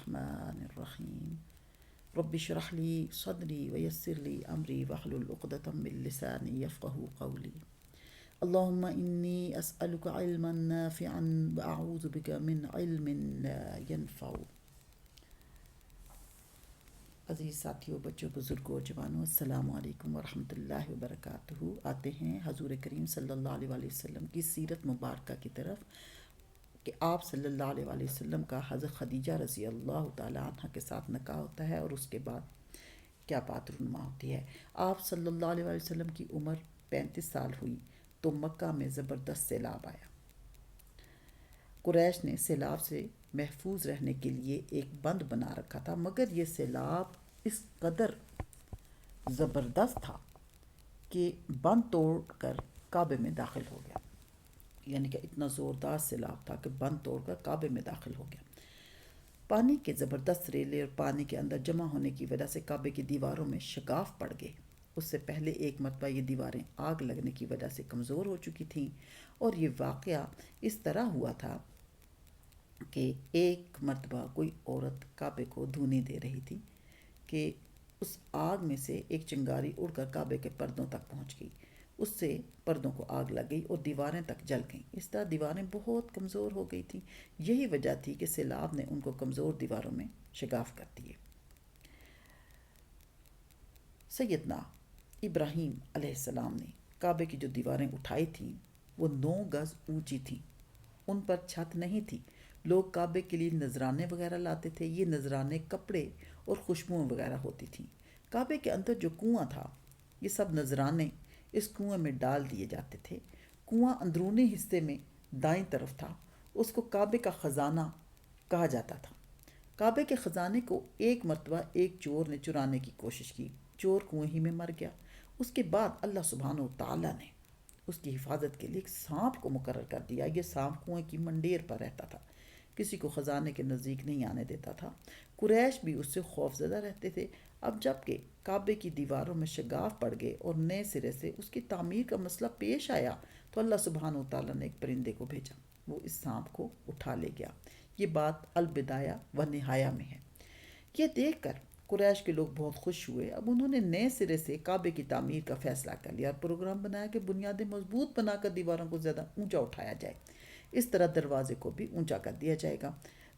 الرحمن الرحیم رب اشرح لی صدری ویسر لی امری واحلل عقدۃ من لسانی یفقهوا قولی اللہم انی اسألک علما نافعا واعوذ بک من علم لا ینفع۔ عزیز ساتھیوں، بچوں، بزرگوں، جوانوں، السلام علیکم ورحمۃ اللہ وبرکاتہ۔ آتے ہیں حضور کریم صلی اللہ علیہ وآلہ وسلم کی سیرت مبارکہ کی طرف کہ آپ صلی اللہ علیہ وآلہ وسلم کا حضرت خدیجہ رضی اللہ تعالیٰ عنہ کے ساتھ نکاح ہوتا ہے اور اس کے بعد کیا بات رونما ہوتی ہے۔ آپ صلی اللہ علیہ وآلہ وسلم کی عمر 35 سال ہوئی تو مکہ میں زبردست سیلاب آیا۔ قریش نے سیلاب سے محفوظ رہنے کے لیے ایک بند بنا رکھا تھا، مگر یہ سیلاب اس قدر زبردست تھا کہ بند توڑ کر کعبے میں داخل ہو گیا۔ یعنی کہ اتنا زوردار سیلاب تھا کہ بند توڑ کر کعبے میں داخل ہو گیا۔ پانی کے زبردست ریلے اور پانی کے اندر جمع ہونے کی وجہ سے کعبے کی دیواروں میں شگاف پڑ گئے۔ اس سے پہلے ایک مرتبہ یہ دیواریں آگ لگنے کی وجہ سے کمزور ہو چکی تھیں، اور یہ واقعہ اس طرح ہوا تھا کہ ایک مرتبہ کوئی عورت کعبے کو دھونے دے رہی تھی کہ اس آگ میں سے ایک چنگاری اڑ کر کعبے کے پردوں تک پہنچ گئی۔ اس سے پردوں کو آگ لگ گئی اور دیواریں تک جل گئیں۔ اس طرح دیواریں بہت کمزور ہو گئی تھیں۔ یہی وجہ تھی کہ سیلاب نے ان کو کمزور دیواروں میں شگاف کر دیے۔ سیدنا ابراہیم علیہ السلام نے کعبے کی جو دیواریں اٹھائی تھیں وہ 9 گز اونچی تھیں۔ ان پر چھت نہیں تھی۔ لوگ کعبے کے لیے نذرانے وغیرہ لاتے تھے۔ یہ نذرانے کپڑے اور خوشبوؤں وغیرہ ہوتی تھیں۔ کعبے کے اندر جو کنواں تھا، یہ سب نذرانے اس کنویں میں ڈال دیے جاتے تھے۔ کنواں اندرونی حصے میں دائیں طرف تھا۔ اس کو کعبے کا خزانہ کہا جاتا تھا۔ کعبے کے خزانے کو ایک مرتبہ ایک چور نے چرانے کی کوشش کی۔ چور کنویں ہی میں مر گیا۔ اس کے بعد اللہ سبحانہ و تعالیٰ نے اس کی حفاظت کے لیے ایک سانپ کو مقرر کر دیا۔ یہ سانپ کنویں کی منڈیر پر رہتا تھا، کسی کو خزانے کے نزدیک نہیں آنے دیتا تھا۔ قریش بھی اس سے خوف زدہ رہتے تھے۔ اب جب کہ کعبے کی دیواروں میں شگاف پڑ گئے اور نئے سرے سے اس کی تعمیر کا مسئلہ پیش آیا تو اللہ سبحانہ و تعالیٰ نے ایک پرندے کو بھیجا، وہ اس سانپ کو اٹھا لے گیا۔ یہ بات البدایہ و نہایہ میں ہے۔ یہ دیکھ کر قریش کے لوگ بہت خوش ہوئے۔ اب انہوں نے نئے سرے سے کعبے کی تعمیر کا فیصلہ کر لیا اور پروگرام بنایا کہ بنیادیں مضبوط بنا کر دیواروں کو زیادہ اونچا اٹھایا جائے۔ اس طرح دروازے کو بھی اونچا کر دیا جائے گا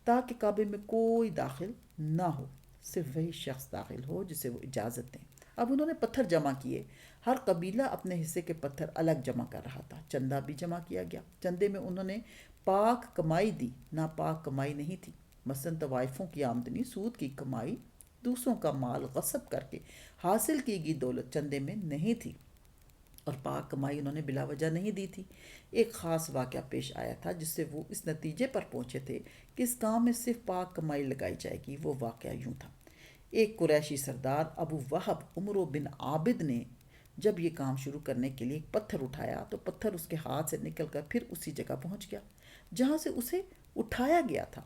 تاکہ کعبے میں کوئی داخل نہ ہو، صرف وہی شخص داخل ہو جسے وہ اجازت دیں۔ اب انہوں نے پتھر جمع کیے۔ ہر قبیلہ اپنے حصے کے پتھر الگ جمع کر رہا تھا۔ چندہ بھی جمع کیا گیا۔ چندے میں انہوں نے پاک کمائی دی، ناپاک کمائی نہیں تھی۔ مثلاً طوائفوں کی آمدنی، سود کی کمائی، دوسروں کا مال غصب کر کے حاصل کی گئی دولت چندے میں نہیں تھی، اور پاک کمائی انہوں نے بلا وجہ نہیں دی تھی۔ ایک خاص واقعہ پیش آیا تھا جس سے وہ اس نتیجے پر پہنچے تھے کہ اس کام میں صرف پاک کمائی لگائی جائے گی۔ وہ واقعہ یوں تھا۔ ایک قریشی سردار ابو وہب عمرو بن عابد نے جب یہ کام شروع کرنے کے لیے ایک پتھر اٹھایا تو پتھر اس کے ہاتھ سے نکل کر پھر اسی جگہ پہنچ گیا جہاں سے اسے اٹھایا گیا تھا۔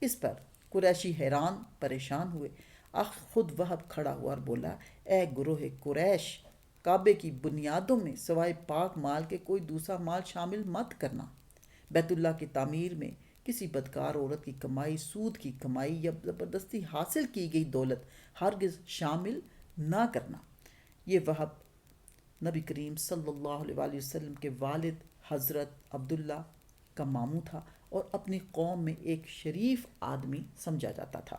اس پر قریشی حیران پریشان ہوئے۔ خود وہب کھڑا ہوا اور بولا، اے گروہ قریش، کعبے کی بنیادوں میں سوائے پاک مال کے کوئی دوسرا مال شامل مت کرنا۔ بیت اللہ کی تعمیر میں کسی بدکار عورت کی کمائی، سود کی کمائی یا زبردستی حاصل کی گئی دولت ہرگز شامل نہ کرنا۔ یہ وہب نبی کریم صلی اللہ علیہ وآلہ وسلم کے والد حضرت عبداللہ کا ماموں تھا اور اپنی قوم میں ایک شریف آدمی سمجھا جاتا تھا۔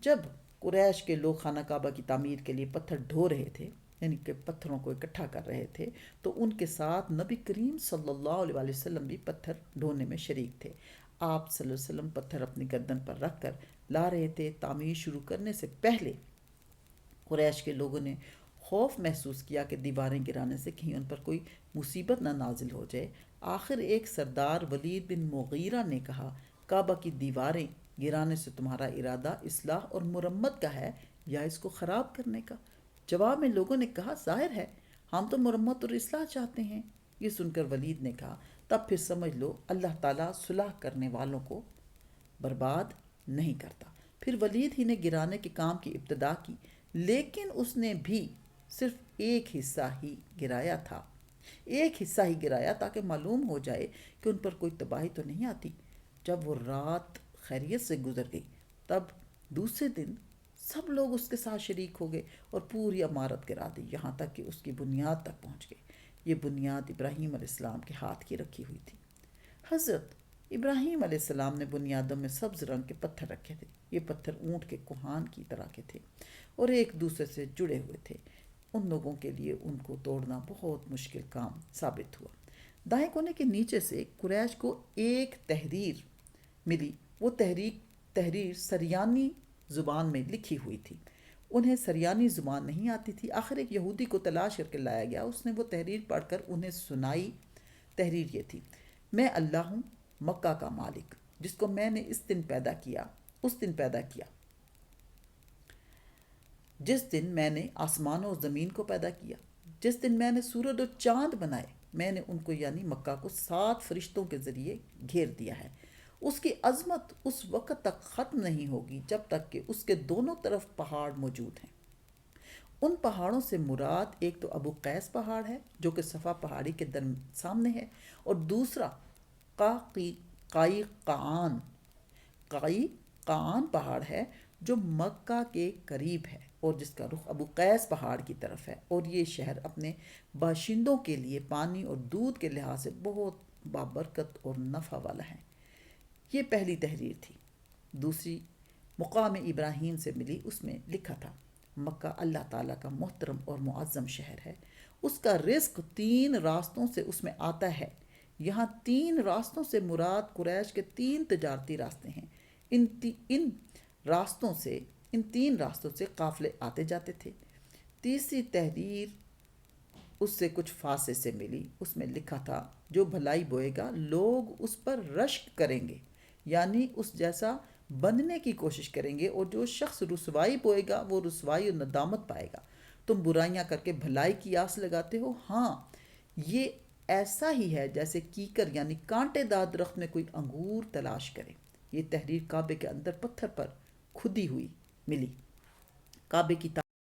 جب قریش کے لوگ خانہ کعبہ کی تعمیر کے لیے پتھر ڈھو رہے تھے، یعنی کہ پتھروں کو اکٹھا کر رہے تھے، تو ان کے ساتھ نبی کریم صلی اللہ علیہ وآلہ وسلم بھی پتھر ڈھونے میں شریک تھے۔ آپ صلی اللہ علیہ وسلم پتھر اپنی گردن پر رکھ کر لا رہے تھے۔ تعمیر شروع کرنے سے پہلے قریش کے لوگوں نے خوف محسوس کیا کہ دیواریں گرانے سے کہیں ان پر کوئی مصیبت نہ نازل ہو جائے۔ آخر ایک سردار ولید بن مغیرہ نے کہا، کعبہ کی دیواریں گرانے سے تمہارا ارادہ اصلاح اور مرمت کا ہے یا اس کو خراب کرنے کا؟ جواب میں لوگوں نے کہا، ظاہر ہے ہم تو مرمت اور اصلاح چاہتے ہیں۔ یہ سن کر ولید نے کہا، تب پھر سمجھ لو اللہ تعالیٰ صلح کرنے والوں کو برباد نہیں کرتا۔ پھر ولید ہی نے گرانے کے کام کی ابتدا کی، لیکن اس نے بھی صرف ایک حصہ ہی گرایا تھا، ایک حصہ ہی گرایا تاکہ معلوم ہو جائے کہ ان پر کوئی تباہی تو نہیں آتی۔ جب وہ رات خیریت سے گزر گئی تب دوسرے دن سب لوگ اس کے ساتھ شریک ہو گئے اور پوری عمارت گرا دی، یہاں تک کہ اس کی بنیاد تک پہنچ گئے۔ یہ بنیاد ابراہیم علیہ السلام کے ہاتھ کی رکھی ہوئی تھی۔ حضرت ابراہیم علیہ السلام نے بنیادوں میں سبز رنگ کے پتھر رکھے تھے۔ یہ پتھر اونٹ کے کوہان کی طرح کے تھے اور ایک دوسرے سے جڑے ہوئے تھے۔ ان لوگوں کے لیے ان کو توڑنا بہت مشکل کام ثابت ہوا۔ دائیں کونے کے نیچے سے قریش کو ایک تحریر ملی۔ وہ تحریر سریانی زبان میں لکھی ہوئی تھی۔ انہیں سریانی زبان نہیں آتی تھی۔ آخر ایک یہودی کو تلاش کر کے لایا گیا، اس نے وہ تحریر پڑھ کر انہیں سنائی۔ تحریر یہ تھی: میں اللہ ہوں، مکہ کا مالک، جس کو میں نے اس دن پیدا کیا جس دن میں نے آسمان اور زمین کو پیدا کیا، جس دن میں نے سورج اور چاند بنائے، میں نے ان کو یعنی مکہ کو 7 فرشتوں کے ذریعے گھیر دیا ہے۔ اس کی عظمت اس وقت تک ختم نہیں ہوگی جب تک کہ اس کے دونوں طرف پہاڑ موجود ہیں۔ ان پہاڑوں سے مراد ایک تو ابو قیس پہاڑ ہے جو کہ صفا پہاڑی کے سامنے ہے، اور دوسرا قائی قان پہاڑ ہے جو مکہ کے قریب ہے اور جس کا رخ ابو قیس پہاڑ کی طرف ہے، اور یہ شہر اپنے باشندوں کے لیے پانی اور دودھ کے لحاظ سے بہت بابرکت اور نفع والا ہے۔ یہ پہلی تحریر تھی۔ دوسری مقام ابراہیم سے ملی، اس میں لکھا تھا: مکہ اللہ تعالیٰ کا محترم اور معظم شہر ہے، اس کا رزق 3 راستوں سے اس میں آتا ہے۔ یہاں 3 راستوں سے مراد قریش کے 3 تجارتی راستے ہیں۔ ان 3 راستوں سے قافلے آتے جاتے تھے۔ تیسری تحریر اس سے کچھ فاصلے سے ملی، اس میں لکھا تھا: جو بھلائی بوئے گا لوگ اس پر رشک کریں گے، یعنی اس جیسا بننے کی کوشش کریں گے، اور جو شخص رسوائی بوئے گا وہ رسوائی اور ندامت پائے گا۔ تم برائیاں کر کے بھلائی کی آس لگاتے ہو، ہاں یہ ایسا ہی ہے جیسے کیکر یعنی کانٹے دار درخت میں کوئی انگور تلاش کرے۔ یہ تحریر کعبے کے اندر پتھر پر کھدی ہوئی ملی۔ کعبے کی